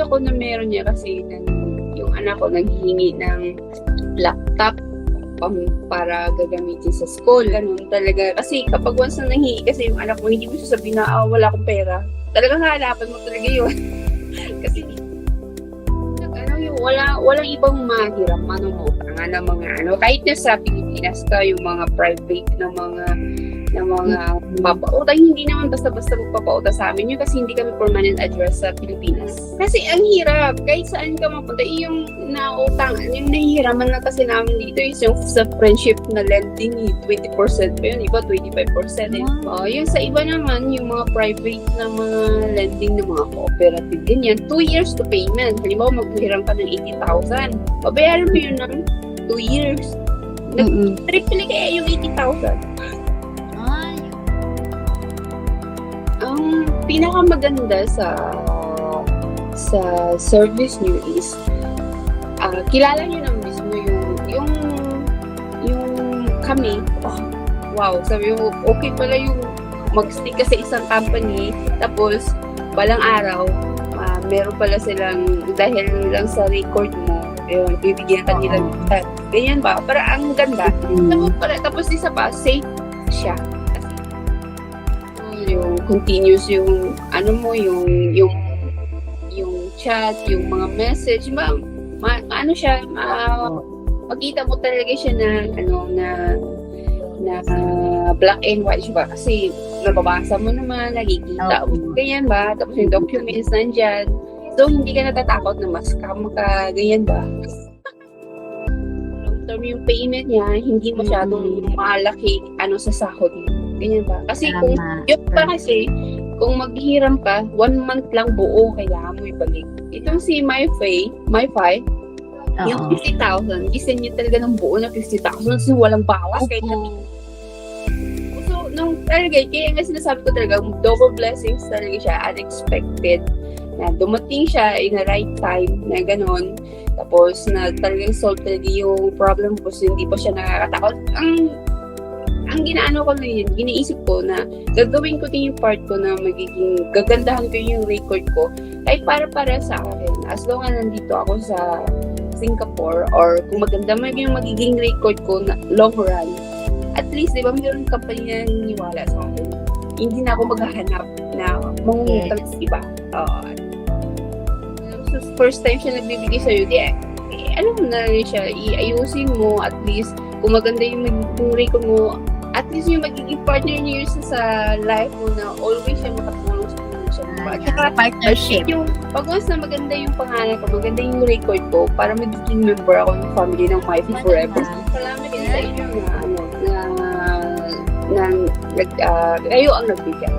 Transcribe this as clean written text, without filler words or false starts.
gusto ko na meron niya kasi yung anak ko naghihingi ng laptop para gagamitin sa school. Ganun talaga. Kasi kapag once na nanghihingi kasi yung anak mo, hindi mo sasabihin na wala akong pera. Talagang hahanapan mo talaga yun. Kasi walang ibang mahirap manungutangan ng mga kahit na sa Pilipinas ka, yung mga private na mga papautang, hindi naman basta-basta magpapautang sa amin yun kasi hindi kami permanent address sa Pilipinas. Kasi ang hirap, kahit saan ka mapunta, yung nautang, yung nahihiraman na kasi namin dito is yung sa friendship na lending, 20% pa yun, iba 25%. Yung sa iba naman, yung mga private na mga lending ng mga cooperative, ganyan, 2 years to payment. Halimbawa, maghiram ka ng 80,000. Babayaran mo yun ng 2 years. Triple kaya yung 80,000. Ang pinakamaganda sa service niyo is kilala niyo na mismo yung kami. Wow, sabi mo, okay pala yung mag-stick ka sa isang company, tapos balang araw meron pala silang, dahil lang sa record mo, yun, bibigyan ka nila ganyan ba? Para ang ganda. Tapos isa pa, safe siya. Yung continuous yung yung chat, yung mga message, makita mo talaga siya na black and white ba, kasi nababasa mo naman, nakikita mo, ganyan ba, tapos yung documents nandyan, so hindi ka natatakot na ma-scam ka, ganyan ba. Long term yung payment niya, hindi masyadong malaki sa sahod mo. Ganyan ba? Kasi kung maghiram ka, 1 month lang buo, kailangan mo ibalik. Itong si MyFi, yung 50,000, gisin niya talaga ng buo na 50,000, so walang bawas. So, kaya nga sinasabi ko talaga, double blessings talaga siya, unexpected. Na dumating siya in the right time, na gano'n. Tapos, na talagang solve talaga yung problem ko, so hindi pa siya nakakatakot. Ang ginaano ko na yun, giniisip ko na gagawin ko din yung part ko na magiging gagandahan ko yung record ko kahit para sa akin. As long as nandito ako sa Singapore, or kung maganda yung magiging record ko na long run, at least, di ba, mayroon company na niniwala sa akin. Hindi na ako maghahanap na mangungutang sa iba. So, first time siya nagbibigay sa'yo, alam mo na rin siya, iayusin mo, at least, kung maganda yung record mo, at least yung magiging partner niyo sa life mo na always siya makatulong sa siya. Partnership. Yung pag once na maganda yung pangalan ko, maganda yung record ko, para magiging member ako ng family ng MyFi Forever. Salamat din sa inyo na kayo ang nagbigay.